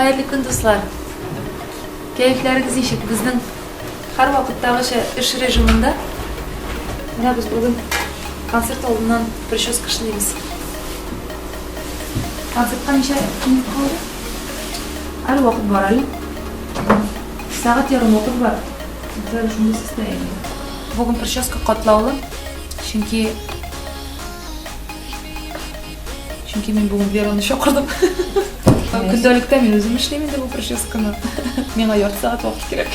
Hayırlı gün dostlar. Keyifleriniz işik. Bizden her vakittagi iş rejiminde. Mana biz bugün konsert oldidan prическа ishlaymiz. Konsertga necha kun qoldi? Har vaqt boraylik. Soat yarim vaqt bor. Bizlar shunday sostoyaniyda. Bugün prическа qatlovli. Çünkü men bugün Veroni chaqirdim. Kundalikda men o'zim ishlayman bu prическаны. Menga 4 soat vaqt kerak.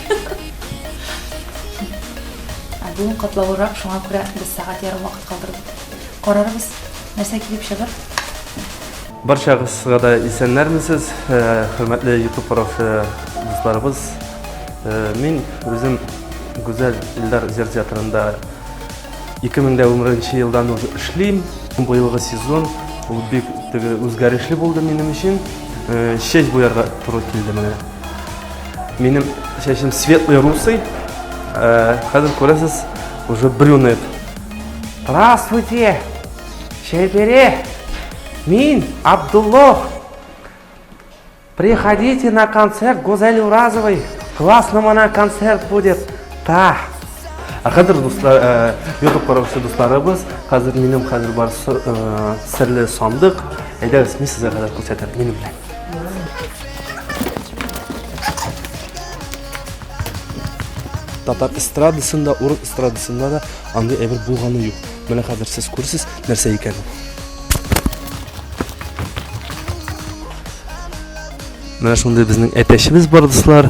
Bugün qatlovliroq, shunga ko'ra biz soat yarim vaqt qoldirdik. Qarorimiz narsa kelib shiqir. Barchangizga da esenlermisiz, hurmatli YouTube dostlarımız. Men o'zim Güzel İller Zer Teatrında 2011 yıldan ishlayman. Bu yılgi sezon bu bek o'zgarishli bo'ldi mening uchun. Shech bo'yarga to'g'ri keldi mana. Mening shechim светлый русый. Hozir ko'rasiz, уже брюнет. Здравствуйте. Шебере. Мен Абдуллах. Приходите на концерт Гузели Уразовой. Классно mana концерт будет. Да. Hozir do'stlar, YouTube ko'ruvchi do'stlarimiz, hozir mening bor sirli sandiq. Aytasiz, men sizga qadar ko'rsataman meni bilan. Tatar estradasında, Uruk estradasında da anday bir bo'lgani yo'q. Mana hozir siz ko'rasiz narsa ekan. Mana shunday bizning aytishimiz bor do'stlar.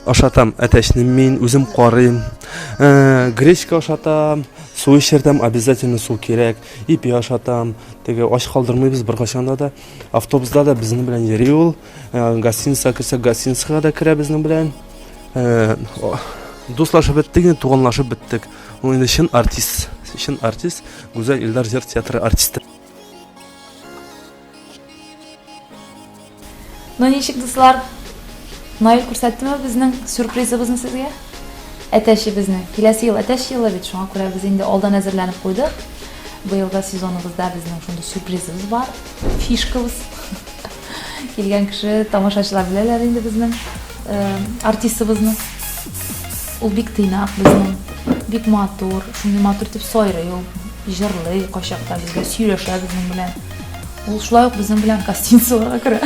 Aşatam ateşini men o'zim qorayım. Grechka aşatam, suv içirdim, обязательно suv kerak. İp aşatam, tege osh qoldirmaymiz bir qachonda da. Avtobusda da bizning bilan yeri yo'l. Gostinsa kirsa gostinsaga da kira bizning bilan. Do'stlashib bitdik, to'g'anlashib bitdik. U endi shin artist, Güzel İller Zer Teatri artisti. Nechik do'stlar, Nail ko'rsatdimi bizning syurprizimizni sizga? Atashi bizni. Kelasi yil atash yili deb shunga ko'ra biz endi oldin hazırlanib qo'ydik. Bu yilda sezonimizda bizning shunday syurprizimiz bor. Fishkamiz. Kelgan kishi tomoshachilar bilalar endi bizning artistimizni. U bek tiynoq bizning, bek motor, shunday motor deb so'yra yo'q. Jirli, qo'shiqda bizga suylashadi bizning bilan. U shular bizning bilan gostinsaga kira.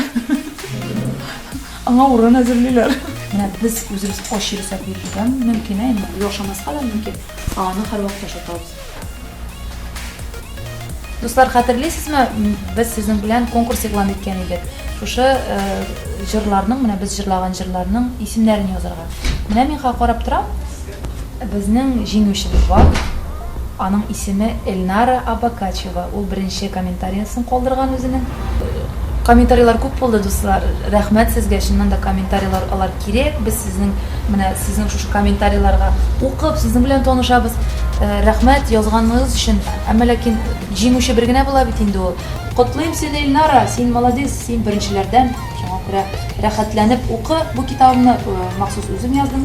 Ama uğran hazırlayırlar. Yani biz özümüz oş yürüsek yürüyeceğim. Mümkün değil mi? Yaşamaz kadar mümkün. Anı her vakit yaşatıyoruz. Dostlar, hatırlaysınızmı? Biz sizin bilen konkurs ilan etken edik. Şuşu jırlarının, biz jırlagan jırlarının isimlerini yazarlar. Men qarab turam. Bizning jenguvchimiz var. Onun ismi Elnara Abakacheva. O birinchi kommentariyasini qoldirgan o'zining. Kommentariyalar ko'p bo'ldi do'stlar. Rahmat sizga, shundan da kommentariyalar olar kerak. Biz sizning shu kommentariyalarga o'qib, sizin bilan tanishamiz. Rahmat yozganingiz uchun. Ammo lekin jenguvchi birgina bo'ladi bit endi u. Qutlayim seni Elnara, sen молодец, sen birinchilardan. Shunga ko'ra rahatlanib o'qi. Bu kitobni maxsus o'zim yozdim.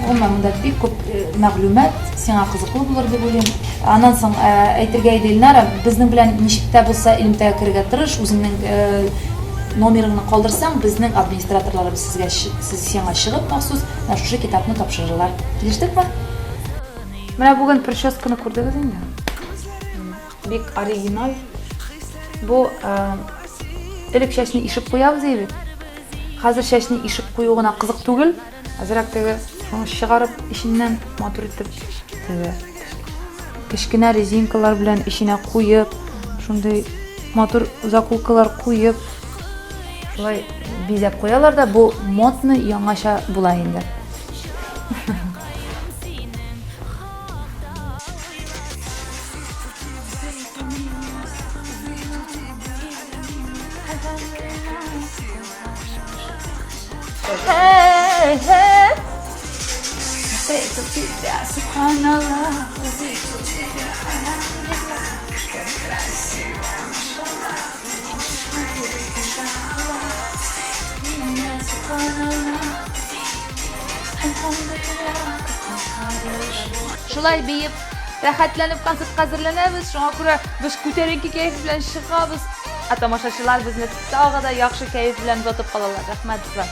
Umuman bunda bek ko'p ma'lumot senga qiziqli bo'lar deb o'ylayman. Andan so'ng aytirgaydi Elnara, bizning bilan nechta bo'lsa ilmga kirga tirish, o'zingning nomeringni qoldirsang, bizning administratorlarimiz senga chiqib maxsus shu kitobni topshiradilar. Kelishdikmi? Mana bugun prическаны ko'rdingiz endi. Bek original. Bu ilk shashni ishib qo'yamiz edi. Hozir shashni ishib qo'yug'ina qiziq tugul. Azraqdagi chiqarib ishindən motor etib kichkina rezinkalar bilan ishina qo'yib, shunday motor zakulkalar qo'yib, shulay bezab qo'yalarda bu modni yangasha bo'ladi endi. Hey. Subhanallah. Şulay beyip rahatlanıp konsert hazırlanamiz. Şuna ko'ra biz ko'tarinki kayf bilan chiqamiz. Tomoshachilar bizni tog'ida yaxshi kayf bilan kutib qolalar. Rahmat sizlar.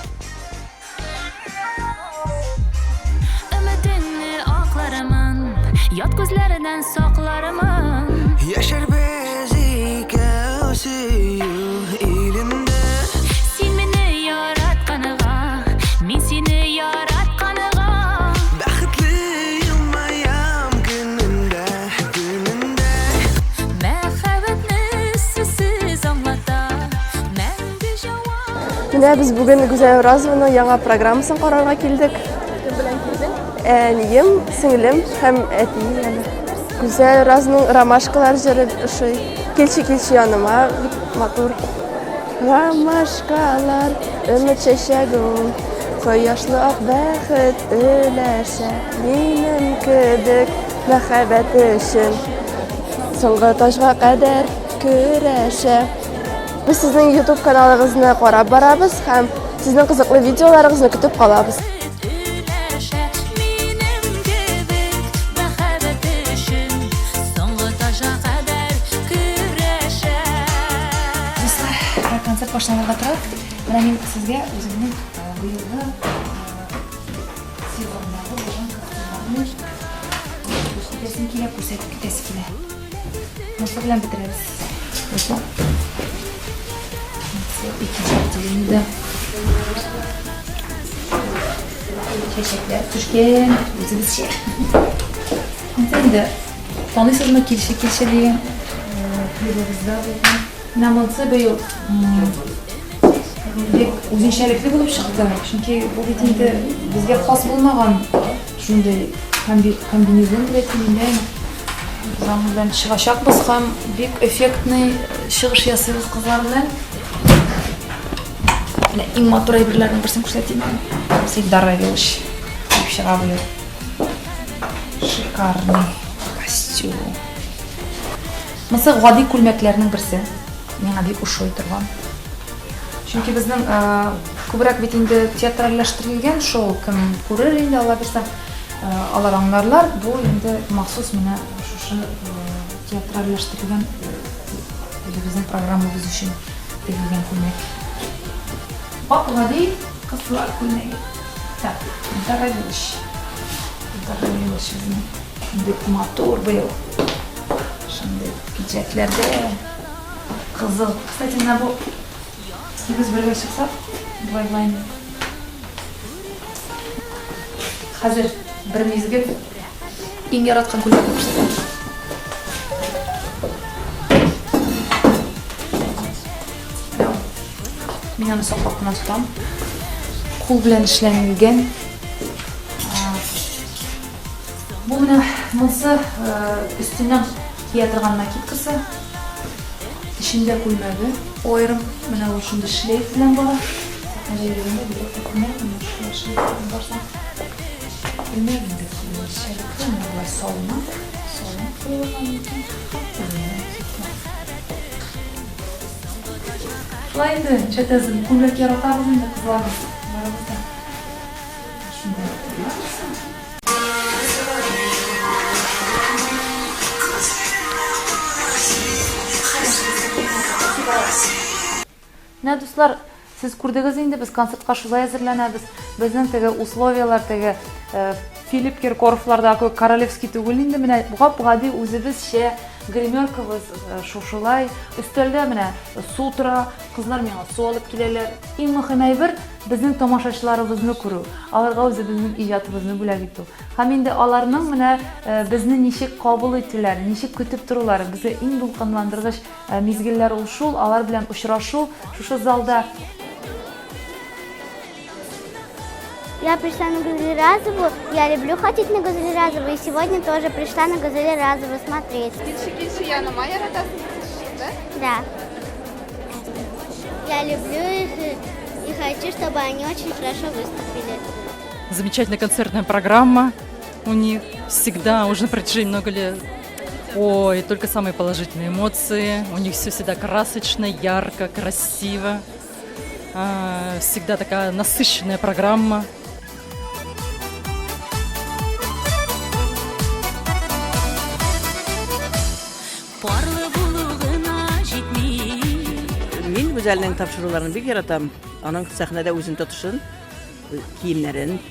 Ümitini oqlaraman, yot ko'zlaridan soqlaraman. Yaşar bezike o'siyu ilimde. Sen meni yaratganiga, men seni yaratganiga. Baxtliyim ayam gününde. Muhabbatni sizsiz anglatar, menga javob. Менә без бүген Гүзәл Разованың яңа программасын карарга килдек. Кем белән килдең? Әнием, сеңлем һәм әти яны. Гүзәл Разованың ромашкалар җыры ошый. Килче яныма, бик матур. Ромашкалар, өмет чәчәгем, кояшлы ак бәхет өләшә. Минем кебек мәхәббәт өчен соңгы ташка кадәр көрәшә. Biz sizning YouTube kanalınızı qarab barabız һәм sizning qiziqli videolarınızı kütüb qalabız. Üləşə, mənim kebek məxəbbət üçün soңгы taşa qədər көрәшә. Dostlar, konsert başlanırga turib, mana men sizga o'zimning bu yilgi sezondagi bo'lgan konsertlarni o'zim kelib ko'rsatib ketasiz kelar. Nasıl bilan bitiramiz? İkinci dilimde çeşitler Türkiye özümüz şey. Şimdi tanıştırma kilişe diye videomuzda namazı böyle o'zingchalikli bo'lib chiqdi. Chunki bu bitimda bizga xos bo'lmagan shunday kombinezon biletinde zaman bilan chiqashaqmiz ham bek effektni chiqish yasaymiz qizlar bilan. Eng motor aybirlardan birisini ko'rsataymi? Всегда вещь. Вчера был шикарный костюm. Mesela g'odiy ko'ylaklarning birisi menga bek o'xshay turgan. Chunki bizning ko'proq bit endi teatrallashtirilgan shou kim ko'rar endi Alloh bersa allar anglarlar bu endi maxsus meni shu teatrallashtirilgan bizning programmamiz uchun berilgan ko'ylak. Bak g'odiy qizlar ko'ylagi. Так, дорогущ. Дорогущ bizning bek motor bu. Shunday pidjaklarda qizil. Kстати, mana bu biz birga chiqsak, voylayni. Hozir bir mezgil eng yaratgan ko'ylakni ko'rsataman. Men uni soqoq bilan tutaman. Qo'l bilan ishlangan. Bu meni bunisi ustidan kiyatirgan nakitkasi. Ishimda qo'ymadi. Oyrim mana shunda shlayf bilan bor. Ajayligimda bir ko'rmayman, shu borsa. Bilmayman deb shaylikdan bo'lay solma. Solma qo'yganman. Shlaydi, chetazim ko'ylak yaratamiz endi qizlarimiz. Baramizda. Shunday. Ne dostlar, siz ko'rdingiz endi biz konsertga shulay hazırlanamiz. Bizning tege условиялар tege Филипп Киркоровлардагы королевский түгел инде менә буга үзебезчә гримеркабыз шушылай өстәлдә менә су тора, кызлар миңа су алып киләләр. Иң мөһим әйбер безнең тамашачыларыбызны күрү. Аларга үзебезнең иҗатыбызны бүләк итү. Һәм инде аларның менә безне ничек кабул итүләр, ничек көтеп торулар, безгә иң дулкынландыргыч мизгелләр ул шул, алар белән очрашу, шушы залда. Я пришла на Гузель Разову, я люблю ходить на Гузель Разову, и сегодня тоже пришла на Гузель Разову смотреть. Да. Я люблю их и хочу, чтобы они очень хорошо выступили. Замечательная концертная программа у них всегда, уже на протяжении много лет. Ой, только самые положительные эмоции. У них все всегда красочно, ярко, красиво. Всегда такая насыщенная программа. Парлы булугына жетмей, Güzel'in tavşırılarını bir yaratam. Onun sahnede özün tutuşun, kiyimlerin,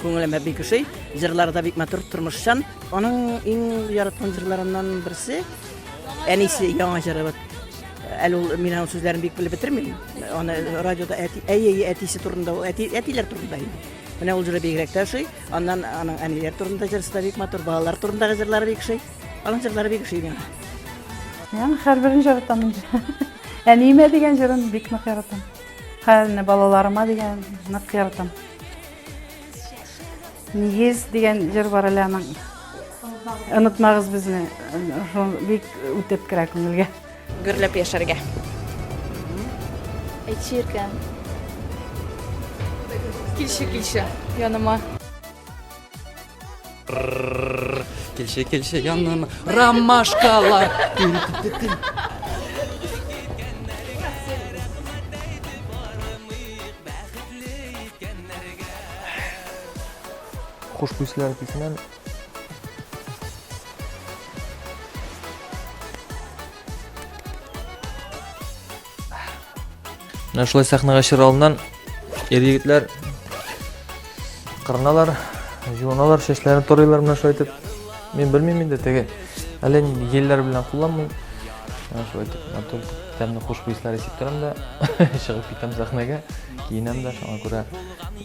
konuğlama bir şey. Jırları da bir matır turmuşsan. Onun en yaratkan jırlarından birisi, en iyisi yana jırı. Elul minanın sözlerini bir bile bitirmeyeyim. Onu radyoda etisi turunda, etiler turundayım. Bana olcura bir gerekler şey. Ondan onun aniler turunda jırısı da bir matır, bağlar turunda jırları bir şey. Onun jırları bir şey yani. Yani her birini jaratam. Yani ime degan jırın bek нык yaratam. Hani balalarıma degan нык yaratam. Niyiz degan jır бар әле аның. Unutmagыз bizni. Bek үтеп кирә күңелгә. Гөрләп яшәргә. Әйтшеркән. Килші, яныма. Келші yanıma ромашкалар. Хуш буйсылар кисенен Менә шулай сахнага чыгыр алдыннан ир-егетләр кырыналар, жуыналар, чәчләрен турыйлар менә шулай итеп. Мен белмим инде теге әле елләр белән кулланмыйм. Менә шулай итеп матур тәмле хуш буйсылар исеп торам да чыгып китәм сахнага, киенәм дә шуңа күрә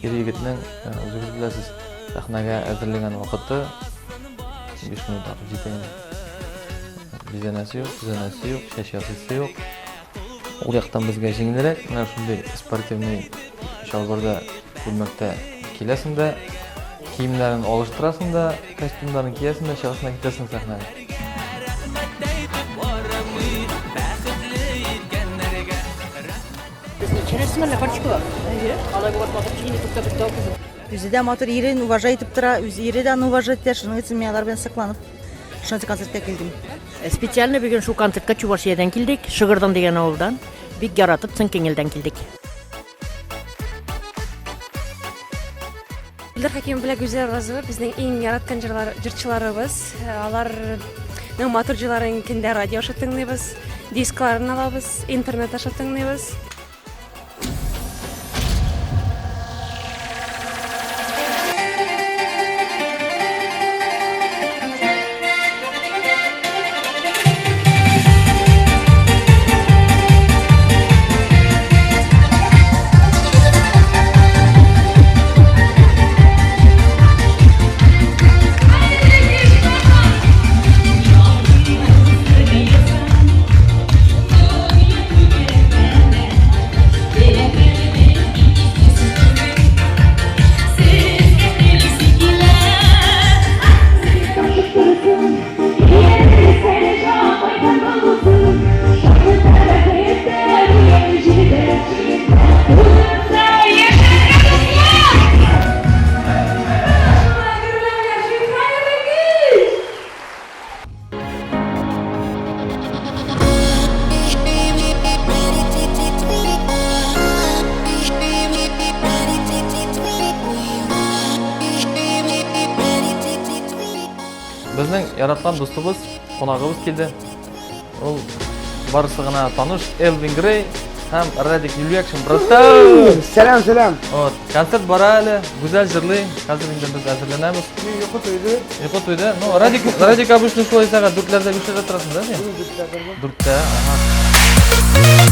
ир-егетнең үзегез беләсез сахнага әзерләгән вакыты 5 минут җитә. Бизәнәсе юк, түзәнәсе юк, чәч ясыйсы юк. Ул яктан безгә җиңелрәк, менә шундый спортивный шалбарда күлмәктә киләсең дә, киемнәрен алыштырасың да, костюмнарын киясең дә, чыгасың китәсең сахнага. Үзе дә матур ирен уважать итеп тора, үзе ире дә уважать итә, шуның өчен мин алар белән сокланып, шундый концертка килдем. Специально бүген шу концертка Чувашиядән килдек, Шыгырдан дигән авылдан. Бик яратып, чын күңелдән килдек. Илдар Хәким белән Гүзәл Разова безнең иң яраткан җырчыларыбыз. Аларның матур җырларын көндә радио аша тыңлыйбыз, дискларын алабыз, интернет аша тыңлыйбыз. Безнең яраткан дустыбыз, кунагыбыз килде. Ул барысы гына таныш Элвин Грей һәм Радик Юлиакшин братан. Сәлам. Вот, концерт бара әле, гүзәл җырлый. Хәзер инде без әзерләнәбез. Йокы туйды. Ну, Радик обычно шулай сәгать 4-ләрдә 5-ләрдә торасың да син? 4-тә. Ага.